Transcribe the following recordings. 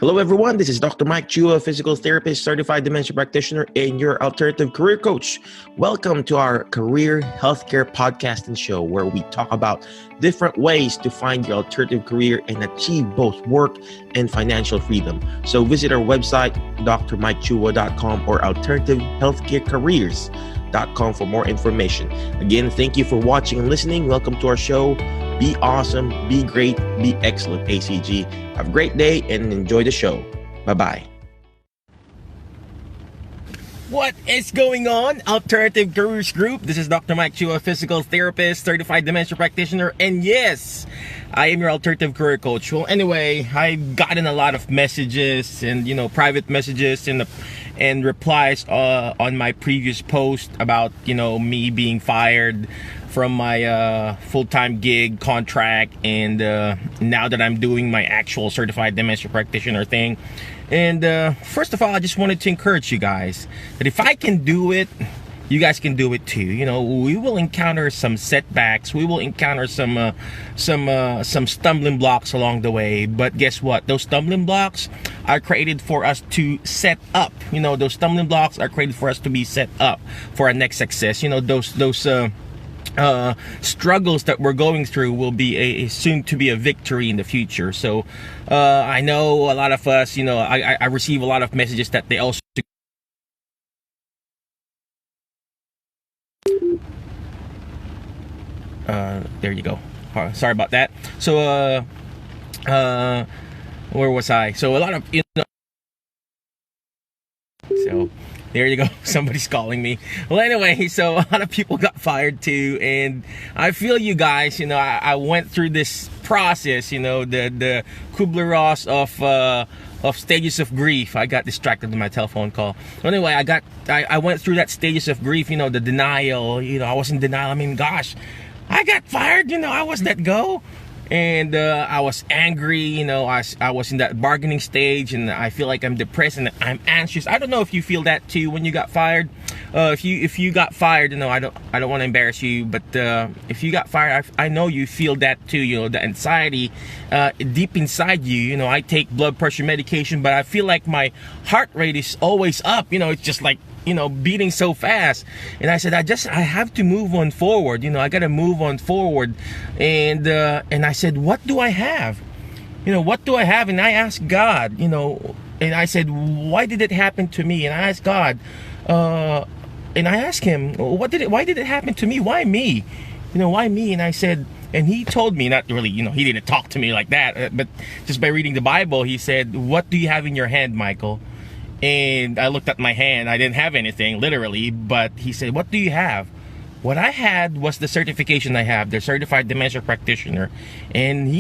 Hello, everyone. This is Dr. Mike Chua, physical therapist, certified dementia practitioner, and your alternative career coach. Welcome to our career healthcare podcast and show, where we talk about different ways to find your alternative career and achieve both work and financial freedom. So visit our website, drmikechua.com or alternativehealthcarecareers.com for more information. Again, thank you for watching and listening. Welcome to our show. Be awesome, be great, be excellent, ACG. Have a great day and enjoy the show. Bye-bye. What is going on, Alternative Careers Group? This is Dr. Mike Chua, physical therapist, certified dementia practitioner, and yes, I am your alternative career coach. Well, anyway, I've gotten a lot of messages and, private messages and replies on my previous post about, me being fired from my full-time gig contract, and now that I'm doing my actual certified dementia practitioner thing. And first of all, I just wanted to encourage you guys that if I can do it, you guys can do it too. We will encounter some setbacks, we will encounter some stumbling blocks along the way, but guess what? Those stumbling blocks are created for us to set up. Those stumbling blocks are created for us to be set up for our next success. Those struggles that we're going through will be soon to be a victory in the future. So I know a lot of us, I receive a lot of messages that they also there you go. Sorry about that. So where was I? So a lot of so there you go. Somebody's calling me. Well, anyway, so a lot of people got fired too, and I feel you guys. I went through this process. The Kubler-Ross of stages of grief. I got distracted with my telephone call. Anyway, I went through that stages of grief. The denial. I was in denial. I mean, gosh, I got fired. I was let go. And I was angry, I was in that bargaining stage, and I feel like I'm depressed and I'm anxious. I don't know if you feel that too when you got fired. If you got fired, I don't want to embarrass you, but if you got fired, I know you feel that too. The anxiety deep inside you. I take blood pressure medication, but I feel like my heart rate is always up. It's just like beating so fast. And I said, I have to move on forward. I got to move on forward. And I said, what do I have? What do I have? And I asked God, and I said, why did it happen to me? And I asked God, and I asked him, why did it happen to me? Why me? Why me? And I said, and he told me, not really, he didn't talk to me like that, but just by reading the Bible, he said, what do you have in your hand, Michael? And I looked at my hand. I didn't have anything, literally, but he said, what do you have? What I had was the certification I have, the Certified Dementia Practitioner. And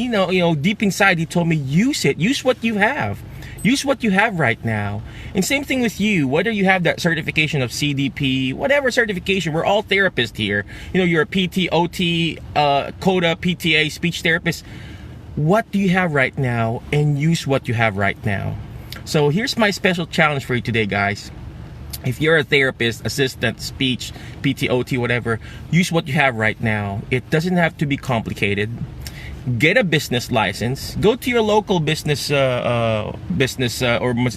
deep inside, he told me, use it. Use what you have. Use what you have right now. And same thing with you, whether you have that certification of CDP, whatever certification, we're all therapists here. You're a PT, OT, CODA, PTA, speech therapist. What do you have right now? And use what you have right now. So here's my special challenge for you today, guys. If you're a therapist, assistant, speech, PT, OT, whatever, use what you have right now. It doesn't have to be complicated. Get a business license. Go to your local business or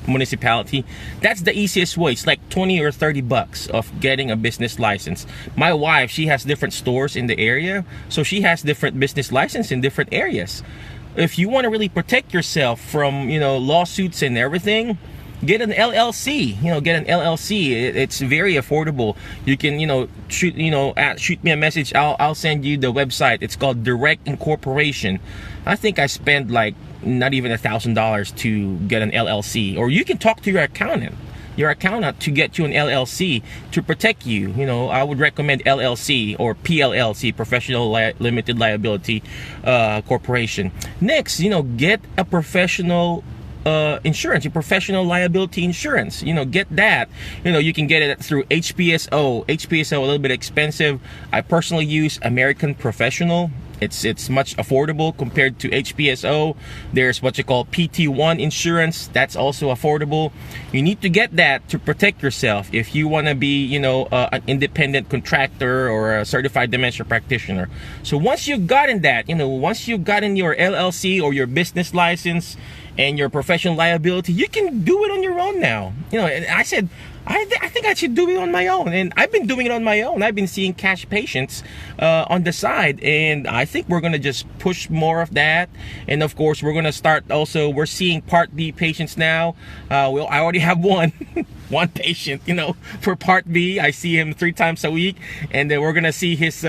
municipality. That's the easiest way. It's like 20 or 30 bucks of getting a business license. My wife, she has different stores in the area, so she has different business license in different areas. If you want to really protect yourself from, lawsuits and everything, get an LLC. Get an LLC. It's very affordable. You can, shoot me a message. I'll send you the website. It's called Direct Incorporation. I think I spent like not even $1,000 to get an LLC. Or you can talk to your accountant to get you an LLC to protect you. I would recommend LLC or PLLC, Professional Limited Liability Corporation. Next, get a professional insurance, your professional liability insurance. Get that. You can get it through HPSO. HPSO, a little bit expensive. I personally use American Professional. It's much affordable compared to HPSO. There's what you call PT1 insurance. That's also affordable. You need to get that to protect yourself if you want to be, you know, an independent contractor or a certified dementia practitioner. So once you've gotten that, you know, once you've gotten your LLC or your business license and your professional liability, you can do it on your own now. You know, and I said, I think I should do it on my own, and I've been doing it on my own. I've been seeing cash patients on the side, and I think we're gonna just push more of that. And of course, we're gonna start also. We're seeing Part B patients now. I already have one patient, you know, for Part B. I see him 3 times a week, and then we're gonna see his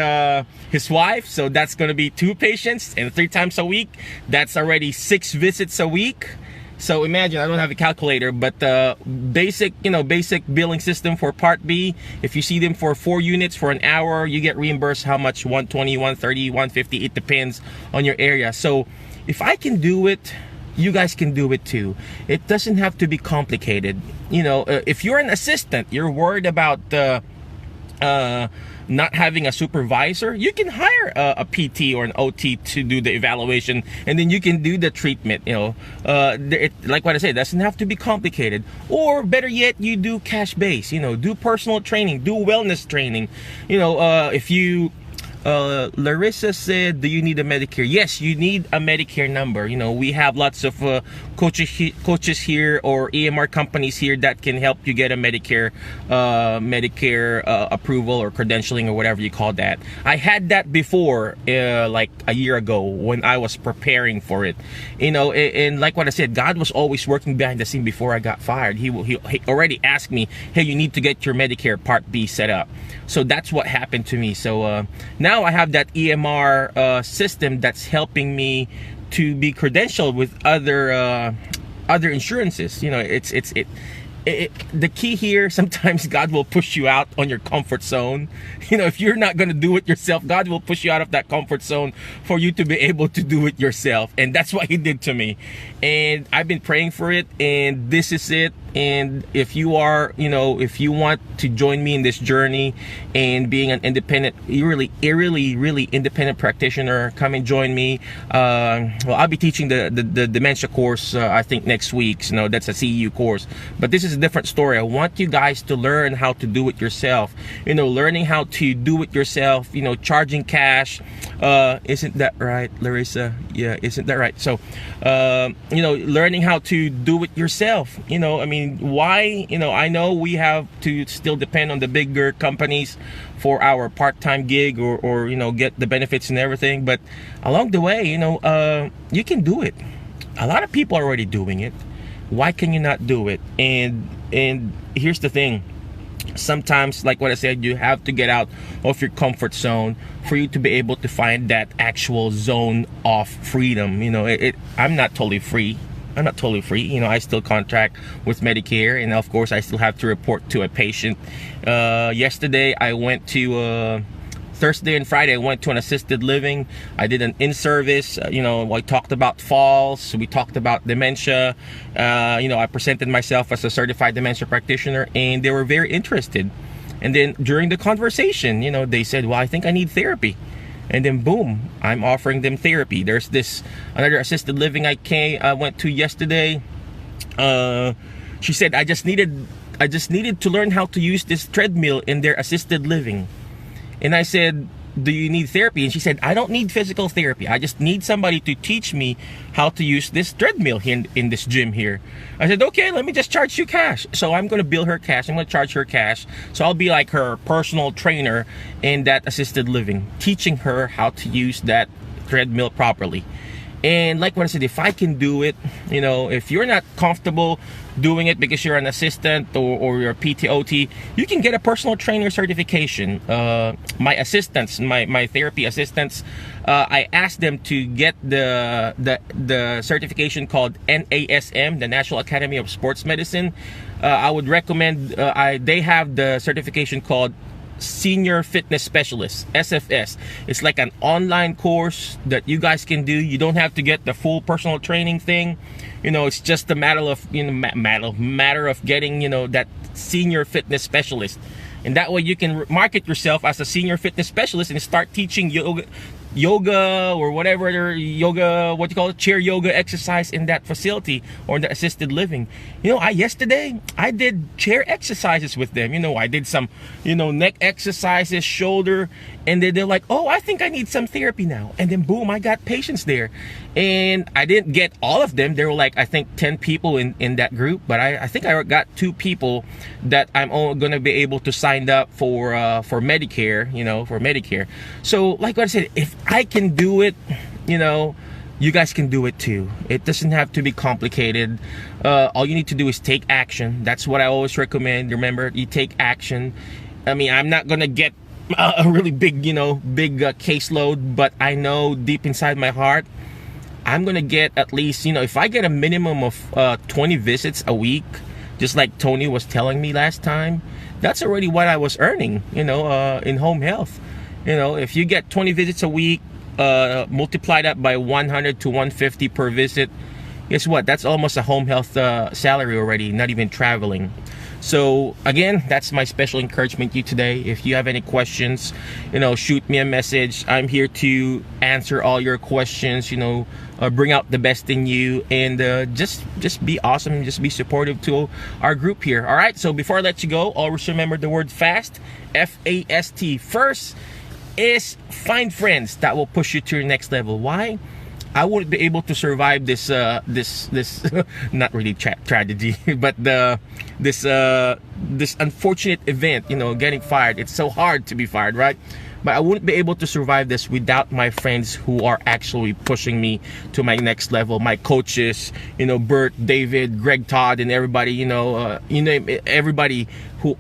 wife. So that's gonna be 2 patients, and 3 times a week. That's already 6 visits a week. So imagine, I don't have a calculator, but basic billing system for Part B. If you see them for 4 units for an hour, you get reimbursed how much? 120, 130, 150. It depends on your area. So if I can do it, you guys can do it too. It doesn't have to be complicated. You know, if you're an assistant, you're worried about not having a supervisor, you can hire a PT or an OT to do the evaluation, and then you can do the treatment. You know, like what I said, it doesn't have to be complicated. Or better yet, you do cash base. You know, do personal training, do wellness training. You know, if you Larissa said, do you need a Medicare? Yes, you need a Medicare number. You know, we have lots of coaches here or EMR companies here that can help you get a Medicare approval or credentialing or whatever you call that. I had that before, like a year ago when I was preparing for it. You know, and like what I said, God was always working behind the scene before I got fired. He already asked me, hey, you need to get your Medicare Part B set up. So that's what happened to me. So now I have that EMR system that's helping me to be credentialed with other insurances. You know, the key here, sometimes God will push you out on your comfort zone. You know, if you're not going to do it yourself, God will push you out of that comfort zone for you to be able to do it yourself. And that's what he did to me. And I've been praying for it, and this is it. And if you are, you know, if you want to join me in this journey and being an independent, really independent practitioner, come and join me. Well, I'll be teaching the dementia course, I think next week. You know, that's a CEU course. But this is a different story. I want you guys to learn how to do it yourself. You know, learning how to do it yourself, you know, charging cash. Isn't that right, Larissa? Yeah, isn't that right? So, you know, learning how to do it yourself. You know, I mean, why? You know, I know we have to still depend on the bigger companies for our part-time gig or you know, get the benefits and everything. But along the way, you know, you can do it. A lot of people are already doing it. Why can you not do it? And here's the thing. Sometimes, like what I said, you have to get out of your comfort zone for you to be able to find that actual zone of freedom. You know, I'm not totally free. I'm not totally free. You know, I still contract with Medicare, and of course I still have to report to a patient. Yesterday I went to Thursday and Friday I went to an assisted living. I did an in-service. You know, I talked about falls, we talked about dementia. You know, I presented myself as a certified dementia practitioner, and they were very interested. And then during the conversation, you know, they said, well, I think I need therapy. And then boom, I'm offering them therapy. There's another assisted living I went to yesterday. She said, I just needed to learn how to use this treadmill in their assisted living. And I said, do you need therapy? And she said, I don't need physical therapy. I just need somebody to teach me how to use this treadmill here in this gym here. I said, okay, let me just charge you cash. So I'm going to bill her cash. I'm going to charge her cash. So I'll be like her personal trainer in that assisted living, teaching her how to use that treadmill properly. And like what I said, if I can do it, you know, if you're not comfortable doing it because you're an assistant or you're a PTOT, you can get a personal trainer certification. My assistants, my therapy assistants, I asked them to get the certification called NASM, the National Academy of Sports Medicine. I would recommend, they have the certification called Senior Fitness Specialist, SFS. It's like an online course that you guys can do. You don't have to get the full personal training thing. You know, it's just a matter of, you know, matter of getting, you know, that senior fitness specialist. And that way you can market yourself as a senior fitness specialist and start teaching yoga, yoga or whatever yoga, what you call it, chair yoga exercise in that facility or in the assisted living. Yesterday I did chair exercises with them. I did some neck exercises, shoulder, and they're like, oh, I think I need some therapy now. And then boom, I got patients there. And I didn't get all of them. There were like, I think 10 people in that group, but I think I got 2 people that I'm gonna be able to sign up for Medicare, for Medicare. So like what I said, if I can do it, you guys can do it too. It doesn't have to be complicated. All you need to do is take action. That's what I always recommend. Remember, you take action. I mean, I'm not gonna get a really big caseload, but I know deep inside my heart I'm gonna get at least, if I get a minimum of 20 visits a week, just like Tony was telling me last time, that's already what I was earning, in home health. If you get 20 visits a week, multiply that by 100 to 150 per visit, guess what? That's almost a home health salary already, not even traveling. So again, that's my special encouragement to you today. If you have any questions, shoot me a message. I'm here to answer all your questions, bring out the best in you, and just be awesome, just be supportive to our group here. All right, so before I let you go, always remember the word FAST, F-A-S-T. First is find friends that will push you to your next level. Why? I wouldn't be able to survive this not really tragedy, but this unfortunate event, getting fired. It's so hard to be fired, right? But I wouldn't be able to survive this without my friends who are actually pushing me to my next level. My coaches, Bert, David, Greg, Todd, and everybody, everybody who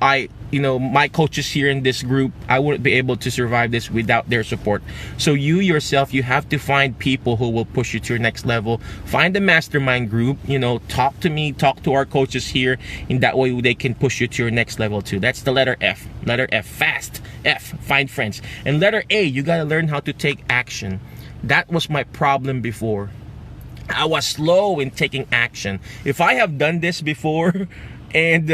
my coaches here in this group. I wouldn't be able to survive this without their support. So you yourself, you have to find people who will push you to your next level. Find a mastermind group, talk to me, talk to our coaches here, in that way they can push you to your next level too. That's the letter F. Letter F, fast. F, find friends. And letter A, you got to learn how to take action. That was my problem before. I was slow in taking action. If I have done this before, and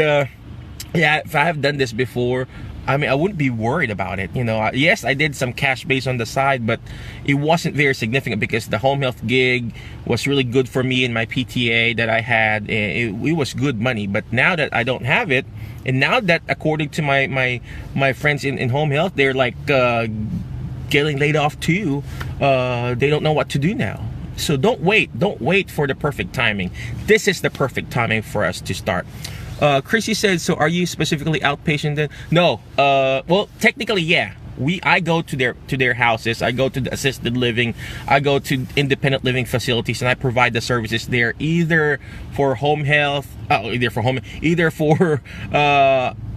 if I have done this before, I mean, I wouldn't be worried about it. Yes, I did some cash base on the side, but it wasn't very significant because the home health gig was really good for me in my PTA that I had. It was good money. But now that I don't have it, and now that according to my friends in home health, they're like getting laid off too. They don't know what to do now. So don't wait for the perfect timing. This is the perfect timing for us to start. Chrissy says, so are you specifically outpatient then? No. Well, technically, yeah. I go to their houses. I go to the assisted living. I go to independent living facilities, and I provide the services there, either for home health, either for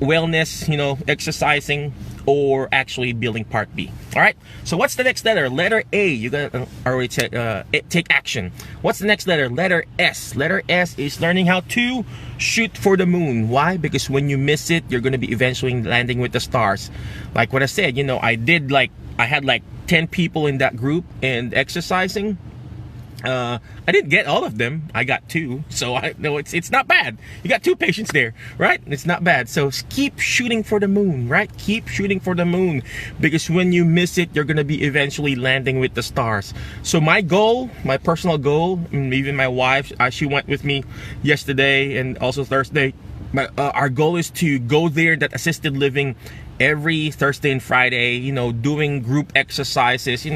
wellness, exercising, or actually building Part B. All right. So what's the next letter? Letter A. You gotta already take action. What's the next letter? Letter S. Letter S is learning how to shoot for the moon. Why? Because when you miss it, you're gonna be eventually landing with the stars. Like what I said, I had like 10 people in that group and exercising. I didn't get all of them. I got 2, so I know it's not bad. You got 2 patients there, right? It's not bad. So keep shooting for the moon, right? Keep shooting for the moon, because when you miss it, you're gonna be eventually landing with the stars. So my goal, my personal goal, and even my wife, she went with me yesterday and also Thursday. Our goal is to go there, that assisted living, every Thursday and Friday, doing group exercises.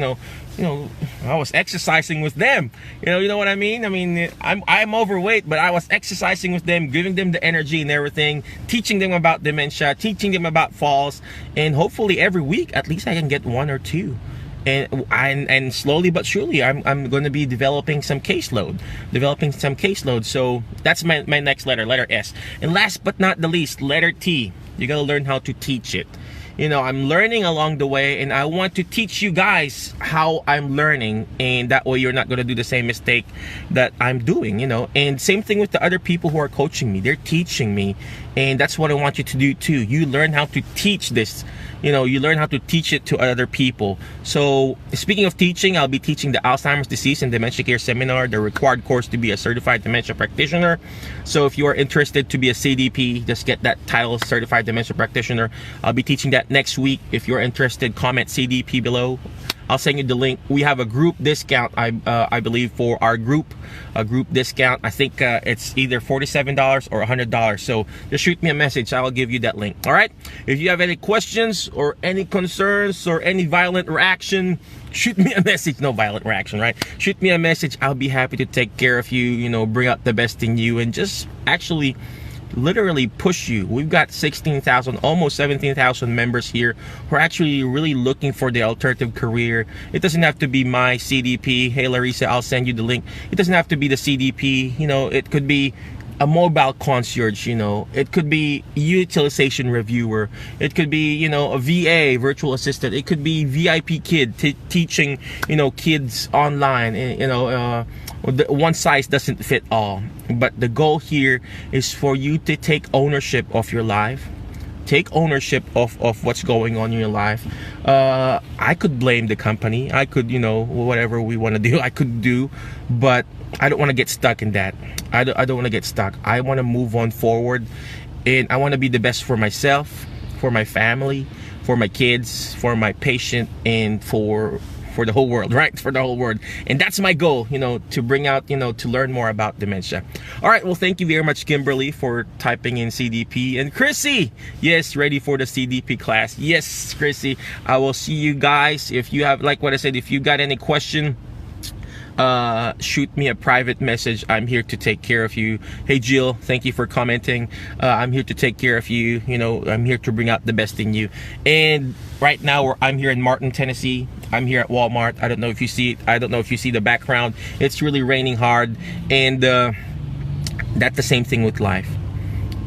I was exercising with them. You know what I mean? I mean, I'm overweight, but I was exercising with them, giving them the energy and everything, teaching them about dementia, teaching them about falls, and hopefully every week at least I can get 1 or 2. And slowly but surely I'm going to be developing some caseload. So that's my next letter, letter S. And last but not the least, letter T. You got to learn how to teach it. I'm learning along the way, and I want to teach you guys how I'm learning, and that way you're not going to do the same mistake that I'm doing, And same thing with the other people who are coaching me. They're teaching me, and that's what I want you to do too. You learn how to teach this. You learn how to teach it to other people. So speaking of teaching, I'll be teaching the Alzheimer's Disease and Dementia Care Seminar, the required course to be a Certified Dementia Practitioner. So if you are interested to be a CDP, just get that title, Certified Dementia Practitioner. I'll be teaching that next week. If you're interested, comment CDP below. I'll send you the link. We have a group discount, I believe, for our group, a group discount. I think it's either $47 or $100. So just shoot me a message. I'll give you that link. All right. If you have any questions or any concerns or any violent reaction, shoot me a message. No violent reaction, right? Shoot me a message. I'll be happy to take care of you, you know, bring out the best in you, and just actually literally push you. We've got 16,000, almost 17,000 members here who are actually really looking for the alternative career. It doesn't have to be my CDP. Hey Larissa, I'll send you the link. It doesn't have to be the CDP. You know, it could be a mobile concierge, you know, it could be utilization reviewer, it could be, you know, a VA, virtual assistant, it could be VIP kid teaching, you know, kids online. You know, one size doesn't fit all, but the goal here is for you to take ownership of your life. Take ownership of what's going on in your life. I could blame the company. I could, you know, whatever we want to do, I could do, but I don't want to get stuck in that. I don't want to get stuck. I want to move on forward, and I want to be the best for myself, for my family, for my kids, for my patient, and for the whole world, right? For the whole world. And that's my goal, you know, to bring out, you know, to learn more about dementia. All right, well, thank you very much, Kimberly, for typing in CDP. And Chrissy, yes, ready for the CDP class. Yes, Chrissy, I will see you guys. If you have, like what I said, if you got any question, shoot me a private message. I'm here to take care of you. Hey Jill, thank you for commenting. I'm here to take care of you. You know, I'm here to bring out the best in you. And right now I'm here in Martin, Tennessee. I'm here at Walmart. I don't know if you see it. I don't know if you see the background. It's really raining hard, and that's the same thing with life.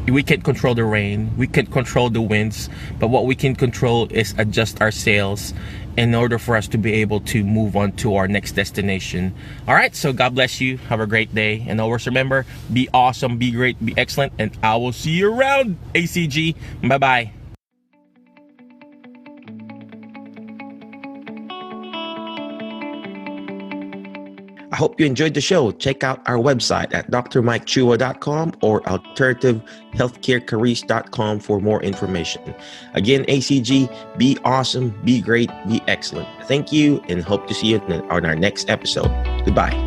We can't control the rain, we can't control the winds, but what we can control is adjust our sails in order for us to be able to move on to our next destination. All right, so God bless you. Have a great day, and always remember, be awesome, be great, be excellent, and I will see you around. ACG. Bye-bye. I hope you enjoyed the show. Check out our website at drmikechua.com or alternativehealthcarecareers.com for more information. Again, ACG, be awesome, be great, be excellent. Thank you, and hope to see you on our next episode. Goodbye.